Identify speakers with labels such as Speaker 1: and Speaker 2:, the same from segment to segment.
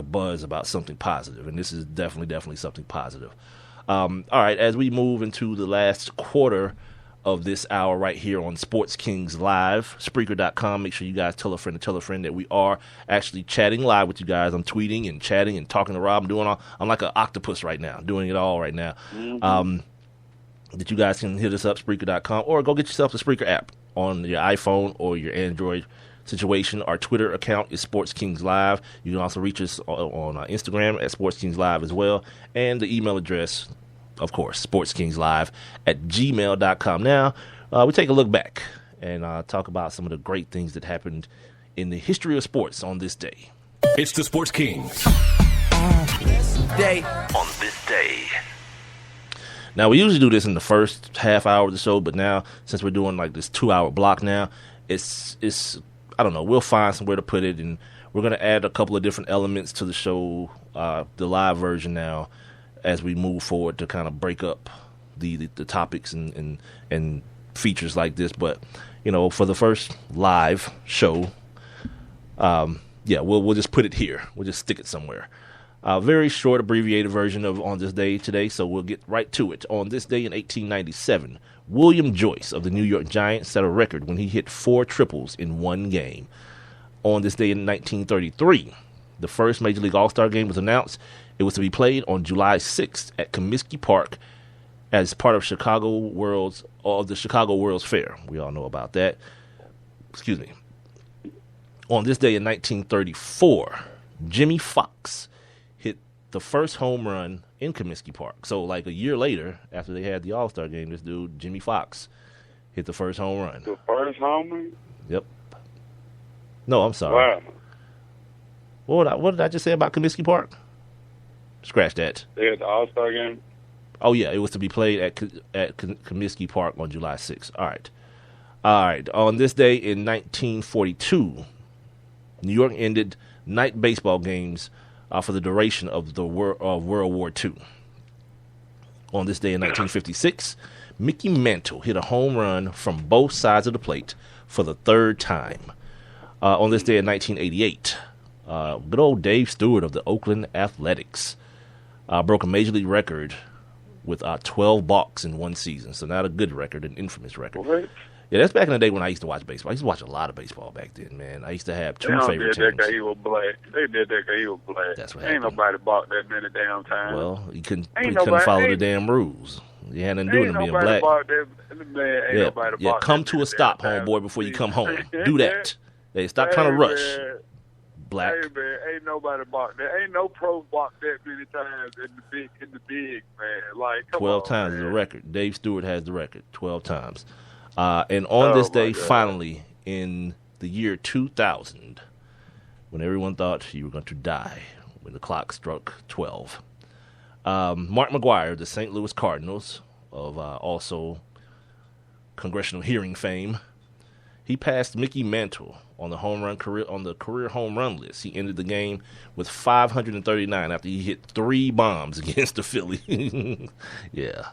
Speaker 1: a buzz about something positive, and this is definitely something positive. All right, as we move into the last quarter of this hour right here on Sports Kings Live, Spreaker.com. Make sure you guys tell a friend that we are actually chatting live with you guys. I'm tweeting and chatting and talking to Rob. I'm like an octopus right now, doing it all right now. That you guys can hit us up, Spreaker.com, or go get yourself the Spreaker app on your iPhone or your Android situation. Our Twitter account is Sports Kings Live. You can also reach us on Instagram at Sports Kings Live as well. And the email address, of course, sportskingslive@gmail.com. Now, we take a look back and talk about some of the great things that happened in the history of sports on this day.
Speaker 2: It's the Sports Kings.
Speaker 1: On this day. Now, we usually do this in the first half hour of the show, but now, since we're doing like this 2-hour block now, it's I don't know, we'll find somewhere to put it, and we're going to add a couple of different elements to the show, the live version now, as we move forward to kind of break up the topics and features like this. But, you know, for the first live show, we'll just put it here. We'll just stick it somewhere. Very short, abbreviated version of On This Day today, so we'll get right to it. On this day in 1897, William Joyce of the New York Giants set a record when he hit 4 triples in one game. On this day in 1933, the first Major League All-Star game was announced. It was to be played on July 6th at Comiskey Park as part of the Chicago World's Fair. We all know about that. Excuse me. On this day in 1934, Jimmy Fox hit the first home run in Comiskey Park. So, like a year later, after they had the All-Star game, this dude, Jimmy Fox, hit the first home run.
Speaker 3: The first home run?
Speaker 1: Yep. No, I'm sorry.
Speaker 3: Wow.
Speaker 1: What did I just say about Comiskey Park? Scratch that.
Speaker 3: They had the All-Star game?
Speaker 1: Oh, yeah, it was to be played at Comiskey Park on July 6th. All right. On this day in 1942, New York ended night baseball games for the duration of World War II. On this day in 1956, Mickey Mantle hit a home run from both sides of the plate for the third time. On this day in 1988, good old Dave Stewart of the Oakland Athletics broke a major league record with 12 balks in one season. So not a good record, an infamous record.
Speaker 3: What?
Speaker 1: Yeah, that's back in the day when I used to watch baseball. I used to watch a lot of baseball back then, man. I used to have 2 favorite teams.
Speaker 3: They did that because he was black.
Speaker 1: That's what
Speaker 3: Ain't
Speaker 1: happened.
Speaker 3: nobody balked that many damn times.
Speaker 1: Well, he couldn't follow the damn rules. He had nothing to do with him being black. Come to a stop, homeboy, before you come home. Do that. Hey, stop trying to rush.
Speaker 3: Man.
Speaker 1: Black.
Speaker 3: Hey, man, ain't nobody balked that. Ain't no pro balked that many times in the big, man. Like, come
Speaker 1: 12
Speaker 3: on,
Speaker 1: times
Speaker 3: man.
Speaker 1: is the record. Dave Stewart has the record, 12 times. And on this day, finally, in the year 2000, when everyone thought you were going to die, when the clock struck 12, Mark McGwire, the St. Louis Cardinals, of also congressional hearing fame, he passed Mickey Mantle on the career home run list. He ended the game with 539 after he hit 3 bombs against the Phillies. Yeah.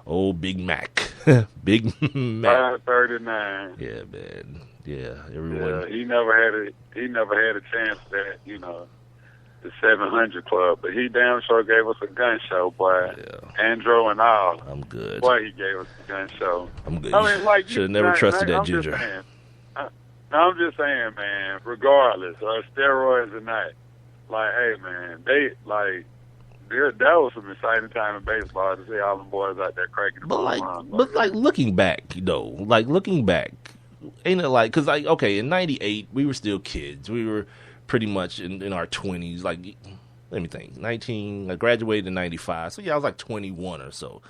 Speaker 1: Oh, Big Mac. Big Mac.
Speaker 3: 539.
Speaker 1: Yeah, man. Yeah, everyone.
Speaker 3: Yeah, he never had a chance at, the 700 Club, but he damn sure gave us a gun show, boy.
Speaker 1: Yeah.
Speaker 3: Andrew and all.
Speaker 1: I'm good.
Speaker 3: Boy, he gave us a gun show.
Speaker 1: I'm good.
Speaker 3: I mean, like,
Speaker 1: should have never trusted that ginger.
Speaker 3: I'm just saying, man, regardless, steroids or not, like, hey, man, that was some exciting time in baseball to see all the boys out there cracking the ball.
Speaker 1: But looking back, ain't it like, because, like, okay, in 98, we were still kids. We were pretty much in our 20s. Like, let me think, I graduated in 95, so yeah, I was like 21 or so.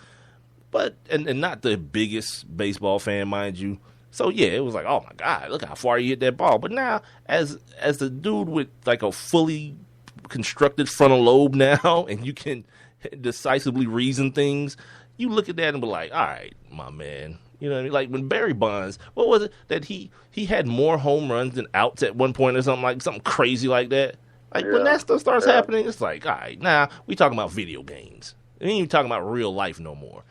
Speaker 1: But, and not the biggest baseball fan, mind you. So, yeah, it was like, oh, my God, look how far you hit that ball. But now, as the dude with, like, a fully constructed frontal lobe now, and you can decisively reason things, you look at that and be like, all right, my man. You know what I mean? Like, when Barry Bonds, what was it that he had more home runs than outs at one point or something crazy like that? Like, when that stuff starts happening, it's like, all right, now we talking about video games. We ain't even talking about real life no more.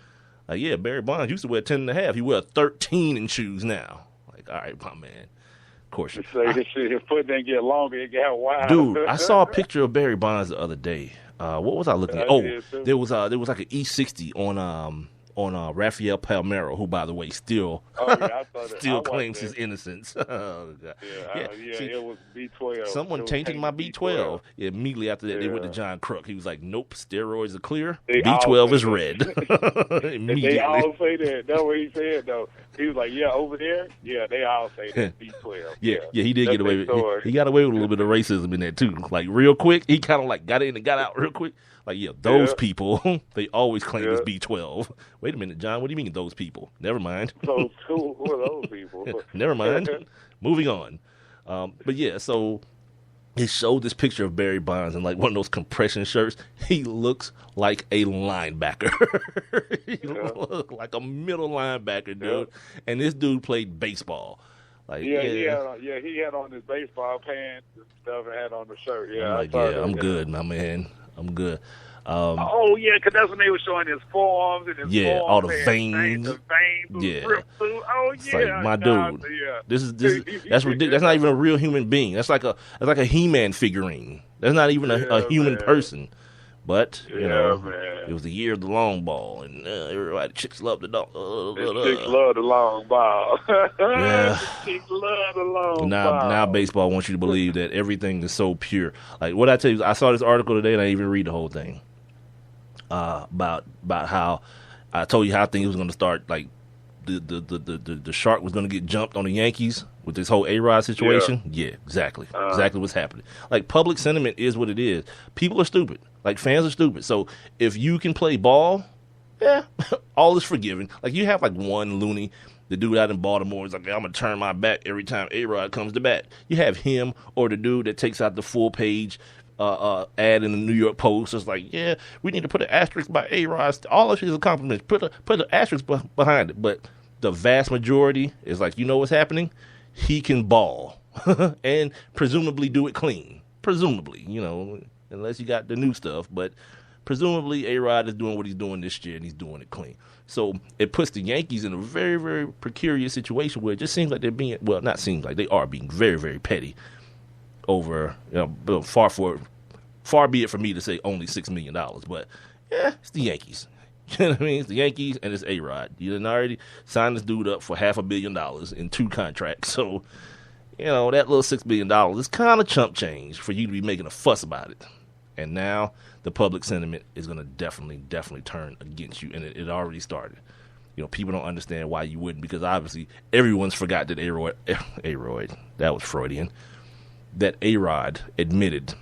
Speaker 1: Like, yeah, Barry Bonds used to wear 10 and a half. He wear 13 in shoes now. Like, all right, my man. course.
Speaker 3: So his foot didn't get longer; it got wider.
Speaker 1: Dude, I saw a picture of Barry Bonds the other day. What was I looking at? Oh, there was like an E60 on Rafael Palmeiro, who, by the way, still claims his innocence. Oh, God.
Speaker 3: See, it was B12.
Speaker 1: Someone tainted my B12. Yeah, immediately after that, they went to John Crook. He was like, "Nope, steroids are clear. B12 is red."
Speaker 3: They all say that. That's what he said, though. He was like, "Yeah, over there, yeah, they all say that B12."
Speaker 1: Yeah, he did get away with it. He got away with a little bit of racism in there, too. Like, real quick, he kind of like got in and got out real quick. Like, those people, they always claim it's B12. Wait a minute, John, what do you mean those people? Never mind.
Speaker 3: So who are those people?
Speaker 1: Never mind. Moving on. But yeah, so it showed this picture of Barry Bonds in like one of those compression shirts. He looks like a linebacker. He looks like a middle linebacker, dude. And this dude played baseball. Like,
Speaker 3: he had on his baseball pants and stuff and had on the shirt.
Speaker 1: I'm good, my man. I'm good.
Speaker 3: Because that's when they were showing his forearms and his forearms,
Speaker 1: all the veins.
Speaker 3: The veins ripped through. Oh yeah,
Speaker 1: it's like, my dude. This is that's ridiculous. That's not even a real human being. That's like a He-Man figurine. That's not even a human person. But man. It was the year of the long ball, and everybody chicks love the dog.
Speaker 3: Chicks love the long ball. Chicks love the long ball.
Speaker 1: Now baseball wants you to believe that everything is so pure. Like what I tell you, I saw this article today, and I didn't even read the whole thing. About how I told you how things was going to start. Like the shark was going to get jumped on the Yankees with this whole A-Rod situation. Yeah, exactly what's happening. Like public sentiment is what it is. People are stupid. Like fans are stupid. So if you can play ball, all is forgiven. Like you have like one loony, the dude out in Baltimore is like, I'm gonna turn my back every time A-Rod comes to bat. You have him or the dude that takes out the full page ad in the New York Post. It's like, we need to put an asterisk by A-Rod. All of his accomplishments, put an asterisk behind it. But the vast majority is like, you know what's happening? He can ball and presumably do it clean. Presumably, unless you got the new stuff. But presumably A-Rod is doing what he's doing this year, and he's doing it clean. So it puts the Yankees in a very, very precarious situation where it just seems like they're being, well, not seems like, they are being very, very petty over, far be it for me to say only $6 million. But, it's the Yankees. You know what I mean? It's the Yankees and it's A-Rod. You done already signed this dude up for $500 million in 2 contracts. So, that little $6 billion is kind of chump change for you to be making a fuss about it. And now the public sentiment is going to definitely turn against you. And it already started. People don't understand why you wouldn't, because obviously everyone's forgot that A-Rod, that was Freudian, that A-Rod admitted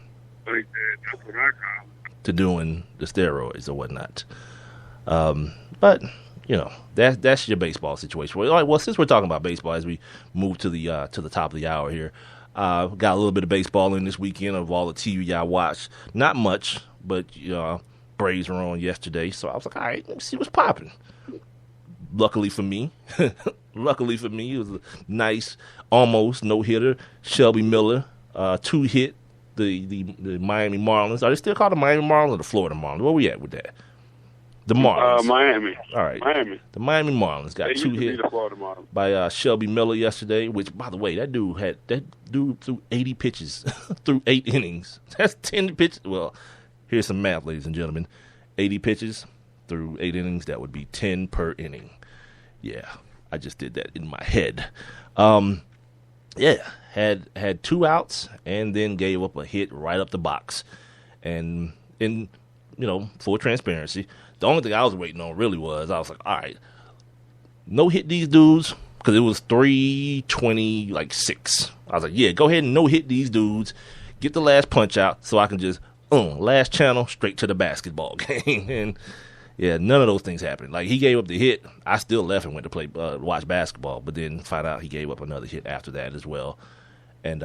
Speaker 1: to doing the steroids or whatnot. But that's your baseball situation. All right, well, since we're talking about baseball, as we move to the top of the hour here, got a little bit of baseball in this weekend of all the TV I watched. Not much, but Braves were on yesterday, so I was like, all right, let me see what's popping. Luckily for me, it was a nice, almost no-hitter. Shelby Miller, 2-hit the Miami Marlins. Are they still called the Miami Marlins or the Florida Marlins? Where we at with that? The Marlins.
Speaker 3: Miami.
Speaker 1: All right.
Speaker 3: Miami.
Speaker 1: The Miami Marlins got 2 hits by Shelby Miller yesterday, which, by the way, that dude threw 80 pitches through 8 innings. That's 10 pitches. Well, here's some math, ladies and gentlemen. 80 pitches through 8 innings, that would be 10 per inning. Yeah, I just did that in my head. Had 2 outs and then gave up a hit right up the box. And in full transparency, the only thing I was waiting on really was, I was like, all right, no hit these dudes, because it was 3:20, like 6. I was like, yeah, go ahead and no hit these dudes, get the last punch out so I can just, last channel, straight to the basketball game. And none of those things happened. Like, he gave up the hit. I still left and went to play, watch basketball, but then find out he gave up another hit after that as well. And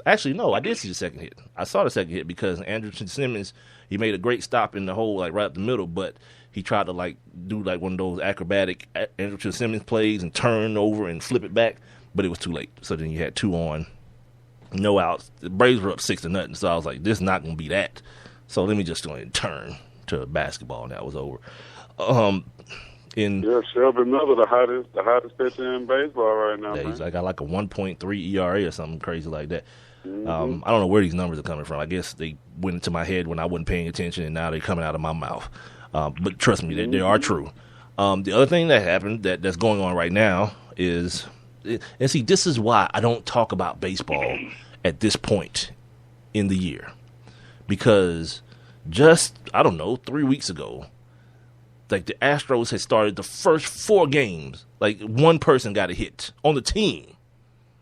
Speaker 1: actually, no, I did see the second hit. I saw the second hit because Andrelton Simmons, he made a great stop in the hole, like right up the middle, but he tried to do one of those acrobatic Andrelton Simmons plays and turn over and flip it back, but it was too late. So then you had 2 on, no outs. The Braves were up 6-0, so I was like, this is not going to be that. So let me just go ahead and turn to basketball, and that was over.
Speaker 3: Yeah, Shelby Miller, the hottest pitcher in baseball right now,
Speaker 1: Yeah,
Speaker 3: man.
Speaker 1: he's got like a 1.3 ERA or something crazy like that.
Speaker 3: Mm-hmm.
Speaker 1: I don't know where these numbers are coming from. I guess they went into my head when I wasn't paying attention, and now they're coming out of my mouth. But trust me, they are true. The other thing that happened that's going on right now is, and see, this is why I don't talk about baseball at this point in the year. Because just, I don't know, 3 weeks ago, like the Astros had started the first 4 games. Like one person got a hit on the team.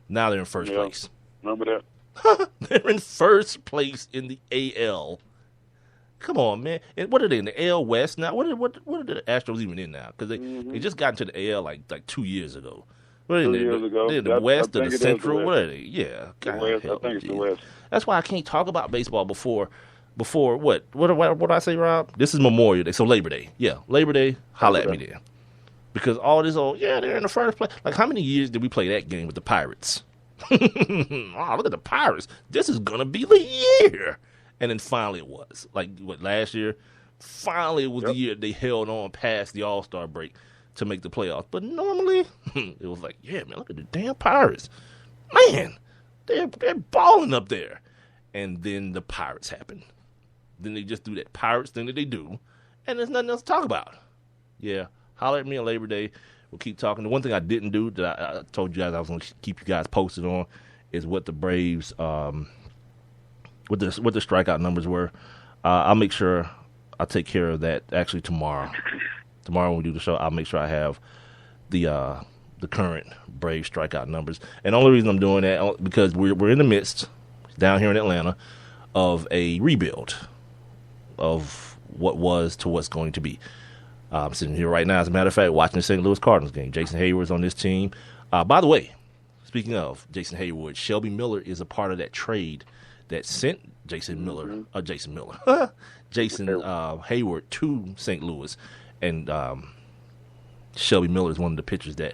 Speaker 1: Now they're in first place.
Speaker 3: Remember that?
Speaker 1: They're in first place in the AL. Come on, man. And what are they in the AL West now? What are the Astros even in now? Because they just got into the AL like 2 years ago. What are
Speaker 3: 2
Speaker 1: they,
Speaker 3: years ago.
Speaker 1: They're in the West or the Central?
Speaker 3: The
Speaker 1: what are they? Yeah.
Speaker 3: the West. I think it's the West.
Speaker 1: That's why I can't talk about baseball before what? What I say, Rob? This is Memorial Day, so Labor Day. Yeah, Labor Day. Holla at me there. Because all this they're in the first place. Like, how many years did we play that game with the Pirates? Oh, look at the Pirates. This is going to be the year. And then finally it was. Like, last year? Finally it was the year they held on past the All-Star break to make the playoffs. But normally, it was like, yeah, man, look at the damn Pirates. Man, they're balling up there. And then the Pirates happen. Then they just do that Pirates thing that they do, and there's nothing else to talk about. Yeah, holler at me on Labor Day. We'll keep talking. The one thing I didn't do that I told you guys I was going to keep you guys posted on is what the Braves, what the strikeout numbers were. I'll make sure I take care of that actually tomorrow. Tomorrow when we do the show, I'll make sure I have the current Braves strikeout numbers. And the only reason I'm doing that because we're in the midst down here in Atlanta of a rebuild of what was to what's going to be. I'm sitting here right now, as a matter of fact, watching the St. Louis Cardinals game. Jason Hayward's on this team. By the way, speaking of Jason Hayward, Shelby Miller is a part of that trade that sent Jason Hayward to St. Louis. And Shelby Miller is one of the pitchers that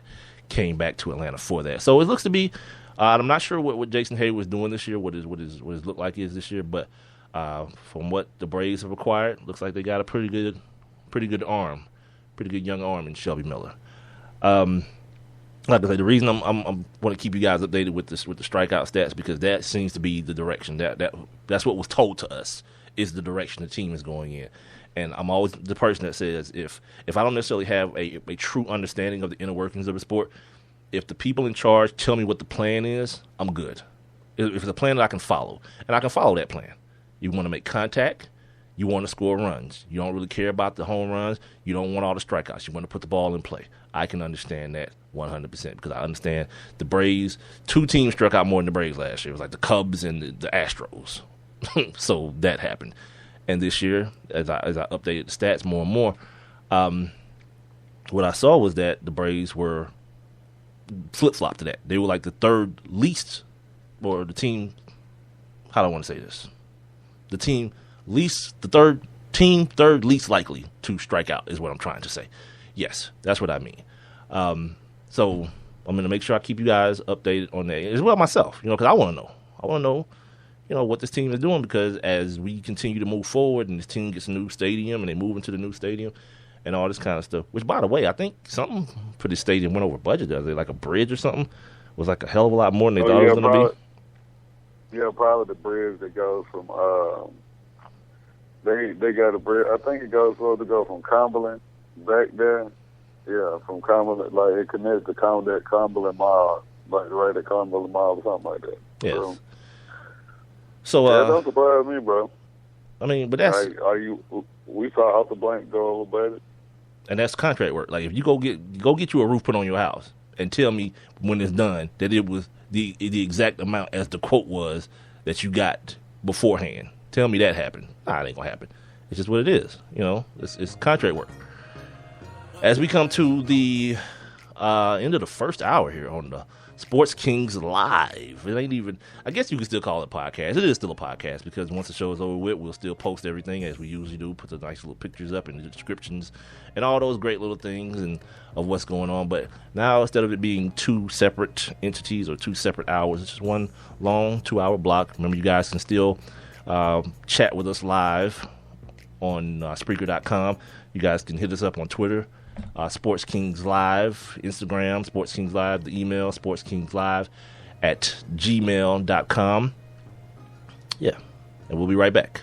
Speaker 1: came back to Atlanta for that. So it looks to be, I'm not sure what Jason Hayward is doing this year, what his look like is this year, but from what the Braves have acquired, looks like they got a pretty good arm, pretty good young arm in Shelby Miller. Like I say, the reason I'm want to keep you guys updated with the strikeout stats because that seems to be the direction that's what was told to us is the direction the team is going in. And I'm always the person that says if I don't necessarily have a true understanding of the inner workings of the sport, if the people in charge tell me what the plan is, I'm good. If it's a plan that I can follow, and I can follow that plan. You want to make contact. You want to score runs. You don't really care about the home runs. You don't want all the strikeouts. You want to put the ball in play. I can understand that 100% because I understand the Braves, 2 teams struck out more than the Braves last year. It was like the Cubs and the Astros. So that happened. And this year, as I updated the stats more and more, what I saw was that the Braves were flip-flopped to that. They were like the third least, or the team, how do I want to say this? The third least likely to strike out is what I'm trying to say. Yes, that's what I mean. So I'm going to make sure I keep you guys updated on that as well myself, because I want to know. I want to know, what this team is doing because as we continue to move forward and this team gets a new stadium and they move into the new stadium and all this kind of stuff, which, by the way, I think something for this stadium went over budget. Are they like a bridge or something? It was like a hell of a lot more than they thought it was going to be.
Speaker 3: Yeah, probably the bridge that goes from they got a bridge. I think it goes supposed to go from Cumberland back there. Yeah, from Cumberland, like it connects to Cumberland Mall, like right at Cumberland Mall or something like that.
Speaker 1: Yes.
Speaker 3: So don't surprise me, bro.
Speaker 1: I mean, but that's
Speaker 3: we saw out the blank go over budget,
Speaker 1: and that's contract work. Like if you go get you a roof put on your house and tell me when it's done that it was the exact amount as the quote was that you got beforehand. Tell me that happened. Nah, it ain't gonna happen. It's just what it is. It's contract work. As we come to the end of the first hour here on the Sports Kings Live. It ain't even, I guess you can still call it a podcast. It is still a podcast because once the show is over with, we'll still post everything as we usually do, put the nice little pictures up and the descriptions and all those great little things and of what's going on. But now instead of it being 2 separate entities or 2 separate hours, it's just one long 2-hour block. Remember, you guys can still chat with us live on Spreaker.com. You guys can hit us up on Twitter Sports Kings Live, Instagram, Sports Kings Live, the email, sportskingslive@gmail.com. Yeah, and we'll be right back.